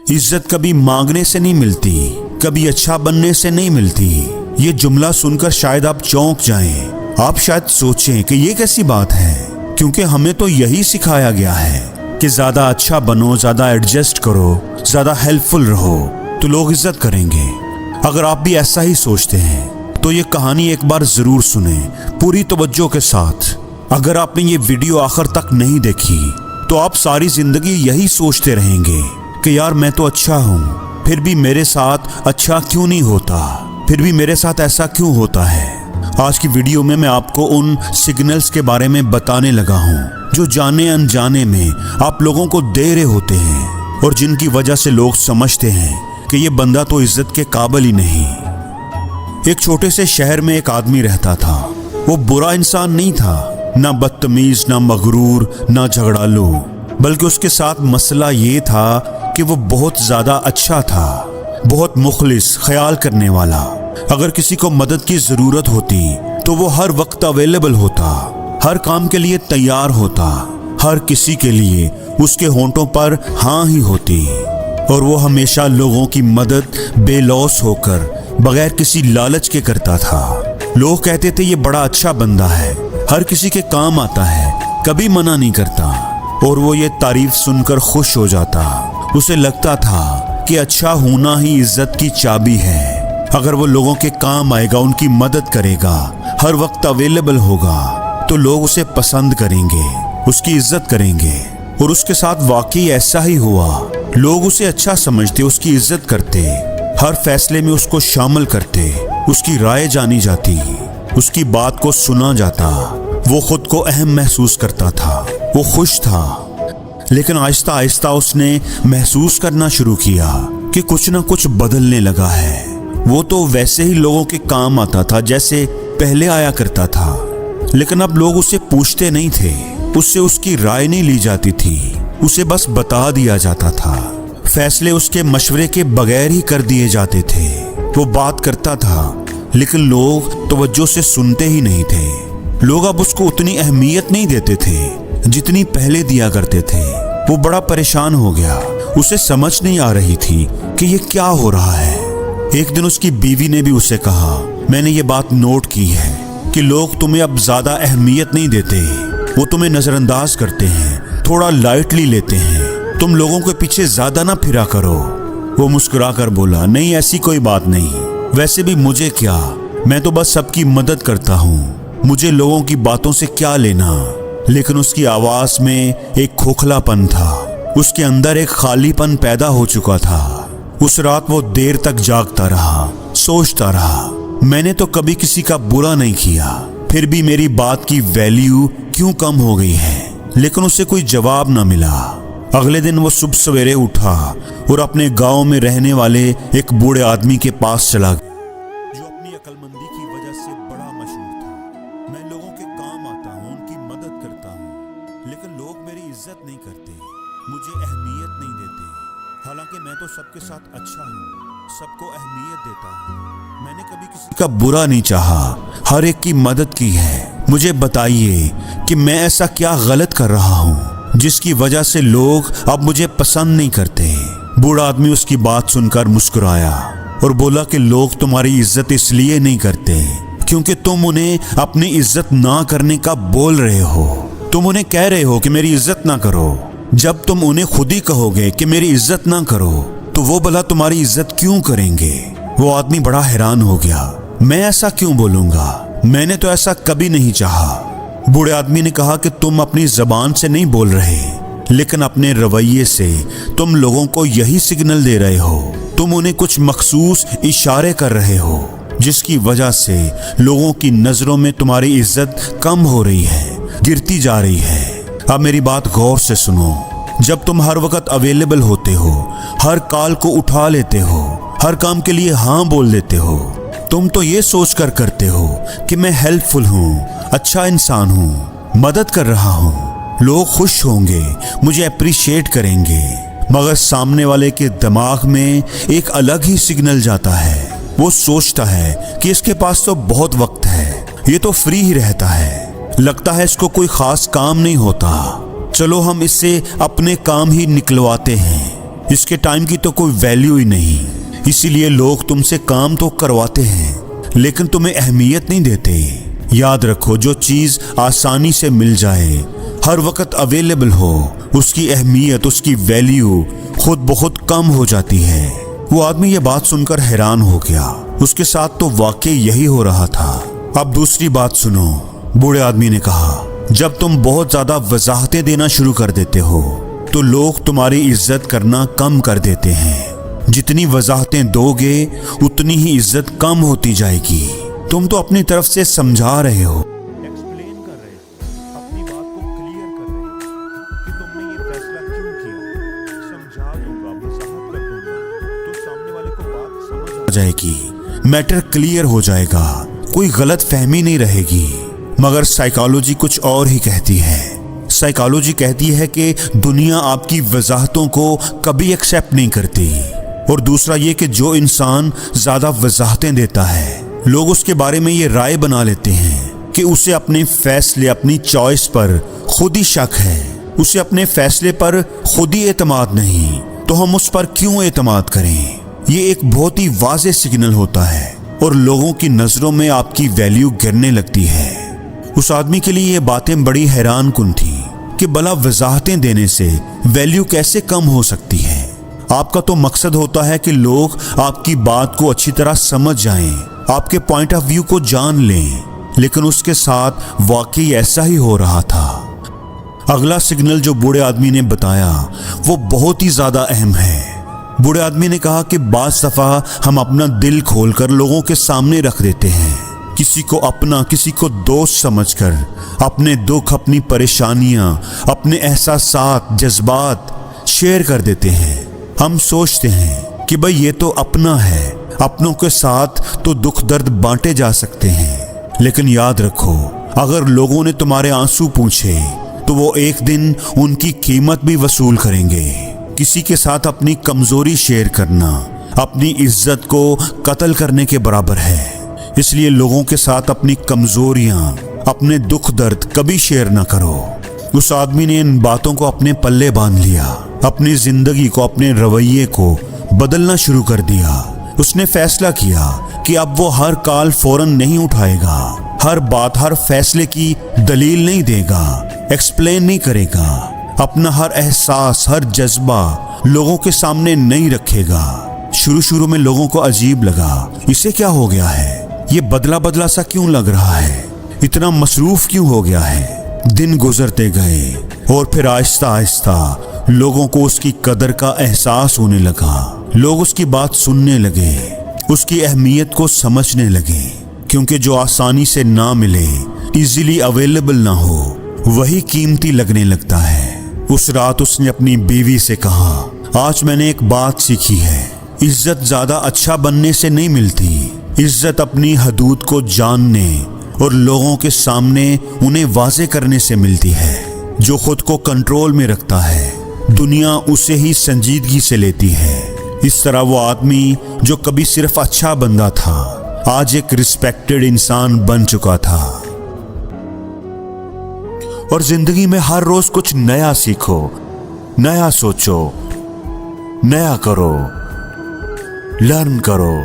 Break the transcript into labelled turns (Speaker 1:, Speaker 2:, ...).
Speaker 1: عزت کبھی مانگنے سے نہیں ملتی، کبھی اچھا بننے سے نہیں ملتی۔ یہ جملہ سن کر شاید آپ چونک جائیں، آپ شاید سوچیں کہ یہ کیسی بات ہے، کیونکہ ہمیں تو یہی سکھایا گیا ہے کہ زیادہ اچھا بنو، زیادہ ایڈجسٹ کرو، زیادہ ہیلپ فل رہو تو لوگ عزت کریں گے۔ اگر آپ بھی ایسا ہی سوچتے ہیں تو یہ کہانی ایک بار ضرور سنیں پوری توجہ کے ساتھ۔ اگر آپ نے یہ ویڈیو آخر تک نہیں دیکھی تو آپ ساری زندگی یہی سوچتے رہیں گے کہ یار میں تو اچھا ہوں، پھر بھی میرے ساتھ اچھا کیوں نہیں ہوتا، پھر بھی میرے ساتھ ایسا کیوں ہوتا ہے۔ آج کی ویڈیو میں آپ کو ان سگنلز کے بارے میں بتانے لگا ہوں جو جانے انجانے میں آپ لوگوں کو دے رہے ہوتے ہیں اور جن کی وجہ سے لوگ سمجھتے ہیں کہ یہ بندہ تو عزت کے قابل ہی نہیں۔ ایک چھوٹے سے شہر میں ایک آدمی رہتا تھا۔ وہ برا انسان نہیں تھا، نہ بدتمیز، نہ مغرور، نہ جھگڑالو، بلکہ اس کے ساتھ مسئلہ یہ تھا کہ وہ بہت زیادہ اچھا تھا، بہت مخلص، خیال کرنے والا۔ اگر کسی کو مدد کی ضرورت ہوتی تو وہ ہر وقت اویلیبل ہوتا، ہر کام کے لیے تیار ہوتا، ہر کسی کے لیے اس کے ہونٹوں پر ہاں ہی ہوتی، اور وہ ہمیشہ لوگوں کی مدد بے لوث ہو کر بغیر کسی لالچ کے کرتا تھا۔ لوگ کہتے تھے یہ بڑا اچھا بندہ ہے، ہر کسی کے کام آتا ہے، کبھی منع نہیں کرتا، اور وہ یہ تعریف سن کر خوش ہو جاتا۔ اسے لگتا تھا کہ اچھا ہونا ہی عزت کی چابی ہے۔ اگر وہ لوگوں کے کام آئے گا، ان کی مدد کرے گا، ہر وقت اویلیبل ہوگا، تو لوگ اسے پسند کریں گے، اس کی عزت کریں گے۔ اور اس کے ساتھ واقعی ایسا ہی ہوا۔ لوگ اسے اچھا سمجھتے، اس کی عزت کرتے، ہر فیصلے میں اس کو شامل کرتے، اس کی رائے جانی جاتی، اس کی بات کو سنا جاتا۔ وہ خود کو اہم محسوس کرتا تھا، وہ خوش تھا۔ لیکن آہستہ آہستہ اس نے محسوس کرنا شروع کیا کہ کچھ نہ کچھ بدلنے لگا ہے۔ وہ تو ویسے ہی لوگوں کے کام آتا تھا جیسے پہلے آیا کرتا تھا، لیکن اب لوگ اسے پوچھتے نہیں تھے، اس سے اس کی رائے نہیں لی جاتی تھی، اسے بس بتا دیا جاتا تھا۔ فیصلے اس کے مشورے کے بغیر ہی کر دیے جاتے تھے۔ وہ بات کرتا تھا لیکن لوگ توجہ سے سنتے ہی نہیں تھے۔ لوگ اب اس کو اتنی اہمیت نہیں دیتے تھے جتنی پہلے دیا کرتے تھے۔ وہ بڑا پریشان ہو گیا، اسے سمجھ نہیں آ رہی تھی کہ یہ کیا ہو رہا ہے۔ ایک دن اس کی بیوی نے بھی اسے کہا، میں نے یہ بات نوٹ کی ہے کہ لوگ تمہیں اب زیادہ اہمیت نہیں دیتے، وہ تمہیں نظر انداز کرتے ہیں، تھوڑا لائٹلی لیتے ہیں، تم لوگوں کے پیچھے زیادہ نہ پھرا کرو۔ وہ مسکرا کر بولا، نہیں ایسی کوئی بات نہیں، ویسے بھی مجھے کیا، میں تو بس سب کی مدد کرتا ہوں، مجھے لوگوں کی باتوں سے کیا لینا۔ لیکن اس کی آواز میں ایک کھوکھلا پن تھا، اس کے اندر ایک خالی پن پیدا ہو چکا تھا۔ اس رات وہ دیر تک جاگتا رہا، سوچتا رہا، میں نے تو کبھی کسی کا برا نہیں کیا، پھر بھی میری بات کی ویلیو کیوں کم ہو گئی ہے؟ لیکن اسے کوئی جواب نہ ملا۔ اگلے دن وہ صبح سویرے اٹھا اور اپنے گاؤں میں رہنے والے ایک بوڑھے آدمی کے پاس چلا گیا جو اپنی عقل مندی کی وجہ سے بڑا مشہور تھا۔ میں لوگوں کے کام آتا ہوں، ان کی مدد کرتا ہوں، لیکن لوگ میری عزت نہیں کرتے، مجھے اہمیت نہیں دیتے، حالانکہ میں تو سب کے ساتھ اچھا ہوں، سب کو اہمیت دیتا ہوں، میں نے کبھی کسی کا برا نہیں چاہا، ہر ایک کی مدد کی ہے۔ مجھے بتائیے کہ میں ایسا کیا غلط کر رہا ہوں جس کی وجہ سے لوگ اب مجھے پسند نہیں کرتے۔ بوڑھا آدمی اس کی بات سن کر مسکرایا اور بولا کہ لوگ تمہاری عزت اس لیے نہیں کرتے کیونکہ تم انہیں اپنی عزت نہ کرنے کا بول رہے ہو، تم انہیں کہہ رہے ہو کہ میری عزت نہ کرو۔ جب تم انہیں خود ہی کہو گے کہ میری عزت نہ کرو تو وہ بھلا تمہاری عزت کیوں کریں گے؟ وہ آدمی بڑا حیران ہو گیا، میں ایسا کیوں بولوں گا؟ میں نے تو ایسا کبھی نہیں چاہا۔ بوڑھے آدمی نے کہا کہ تم اپنی زبان سے نہیں بول رہے، لیکن اپنے رویے سے تم لوگوں کو یہی سگنل دے رہے ہو، تم انہیں کچھ مخصوص اشارے کر رہے ہو جس کی وجہ سے لوگوں کی نظروں میں تمہاری عزت کم ہو رہی ہے، گرتی جا رہی ہے۔ اب میری بات غور سے سنو، جب تم ہر وقت اویلیبل ہوتے ہو، ہر کال کو اٹھا لیتے ہو، ہر کام کے لیے ہاں بول دیتے ہو، تم تو یہ سوچ کر کرتے ہو کہ میں ہیلپ فل ہوں، اچھا انسان ہوں، مدد کر رہا ہوں، لوگ خوش ہوں گے، مجھے اپریشیٹ کریں گے، مگر سامنے والے کے دماغ میں ایک الگ ہی سگنل جاتا ہے۔ وہ سوچتا ہے کہ اس کے پاس تو بہت وقت ہے، یہ تو فری ہی رہتا ہے، لگتا ہے اس کو کوئی خاص کام نہیں ہوتا، چلو ہم اس سے اپنے کام ہی نکلواتے ہیں۔ اس کے ٹائم کی تو کوئی ویلیو ہی نہیں، اسی لیے لوگ تم سے کام تو کرواتے ہیں لیکن تمہیں اہمیت نہیں دیتے۔ یاد رکھو، جو چیز آسانی سے مل جائے، ہر وقت اویلیبل ہو، اس کی اہمیت، اس کی ویلیو خود بہت کم ہو جاتی ہے۔ وہ آدمی یہ بات سن کر حیران ہو گیا، اس کے ساتھ تو واقعی یہی ہو رہا تھا۔ اب دوسری بات سنو، بوڑھے آدمی نے کہا، جب تم بہت زیادہ وضاحتیں دینا شروع کر دیتے ہو تو لوگ تمہاری عزت کرنا کم کر دیتے ہیں۔ جتنی وضاحتیں دو گے اتنی ہی عزت کم ہوتی جائے گی۔ تم تو اپنی طرف سے سمجھا رہے ہو، ایکسپلین کر رہے ہو، اپنی بات کو کلیئر کر رہے ہو کہ تم نے یہ فیصلہ کیوں کیا۔ سمجھا دوں گا، وضاحت کر دوں گا تو سامنے والے کو بات سمجھ آ جائے گی، میٹر کلیئر ہو جائے گا، کوئی غلط فہمی نہیں رہے گی۔ مگر سائیکالوجی کچھ اور ہی کہتی ہے۔ سائیکالوجی کہتی ہے کہ دنیا آپ کی وضاحتوں کو کبھی ایکسیپٹ نہیں کرتی، اور دوسرا یہ کہ جو انسان زیادہ وضاحتیں دیتا ہے، لوگ اس کے بارے میں یہ رائے بنا لیتے ہیں کہ اسے اپنے فیصلے، اپنی چوائس پر خود ہی شک ہے، اسے اپنے فیصلے پر خود ہی اعتماد نہیں، تو ہم اس پر کیوں اعتماد کریں۔ یہ ایک بہت ہی واضح سگنل ہوتا ہے اور لوگوں کی نظروں میں آپ کی ویلیو گرنے لگتی ہے۔ اس آدمی کے لیے یہ باتیں بڑی حیران کن تھیں کہ بھلا وضاحتیں دینے سے ویلیو کیسے کم ہو سکتی ہے۔ آپ کا تو مقصد ہوتا ہے کہ لوگ آپ کی بات کو اچھی طرح سمجھ جائیں، آپ کے پوائنٹ آف ویو کو جان لیں، لیکن اس کے ساتھ واقعی ایسا ہی ہو رہا تھا۔ اگلا سگنل جو بوڑھے آدمی نے بتایا وہ بہت ہی زیادہ اہم ہے۔ بوڑھے آدمی نے کہا کہ بعض دفعہ ہم اپنا دل کھول کر لوگوں کے سامنے رکھ دیتے ہیں، کسی کو اپنا، کسی کو دوست سمجھ کر اپنے دکھ، اپنی پریشانیاں، اپنے احساسات، جذبات شیئر کر دیتے ہیں۔ ہم سوچتے ہیں کہ بھئی یہ تو اپنا ہے، اپنوں کے ساتھ تو دکھ درد بانٹے جا سکتے ہیں، لیکن یاد رکھو، اگر لوگوں نے تمہارے آنسو پوچھے تو وہ ایک دن ان کی قیمت بھی وصول کریں گے۔ کسی کے ساتھ اپنی کمزوری شیئر کرنا اپنی عزت کو قتل کرنے کے برابر ہے، اس لیے لوگوں کے ساتھ اپنی کمزوریاں، اپنے دکھ درد کبھی شیئر نہ کرو۔ اس آدمی نے ان باتوں کو اپنے پلے باندھ لیا، اپنی زندگی کو، اپنے رویے کو بدلنا شروع کر دیا۔ اس نے فیصلہ کیا کہ اب وہ ہر کال فوراً نہیں اٹھائے گا، ہر بات، ہر فیصلے کی دلیل نہیں دے گا، ایکسپلین نہیں کرے گا، اپنا ہر احساس، ہر جذبہ لوگوں کے سامنے نہیں رکھے گا۔ شروع میں لوگوں کو عجیب لگا، اسے کیا ہو گیا ہے، یہ بدلا بدلا سا کیوں لگ رہا ہے، اتنا مصروف کیوں ہو گیا ہے۔ دن گزرتے گئے اور پھر آہستہ آہستہ لوگوں کو اس کی قدر کا احساس ہونے لگا، لوگ اس کی بات سننے لگے، اس کی اہمیت کو سمجھنے لگے، کیونکہ جو آسانی سے نہ ملے، ایزیلی اویلیبل نہ ہو، وہی قیمتی لگنے لگتا ہے۔ اس رات اس نے اپنی بیوی سے کہا، آج میں نے ایک بات سیکھی ہے، عزت زیادہ اچھا بننے سے نہیں ملتی، عزت اپنی حدود کو جاننے اور لوگوں کے سامنے انہیں واضح کرنے سے ملتی ہے۔ جو خود کو کنٹرول میں رکھتا ہے، دنیا اسے ہی سنجیدگی سے لیتی ہے۔ اس طرح وہ آدمی جو کبھی صرف اچھا بندہ تھا، آج ایک رسپیکٹڈ انسان بن چکا تھا۔ اور زندگی میں ہر روز کچھ نیا سیکھو، نیا سوچو، نیا کرو، لرن کرو۔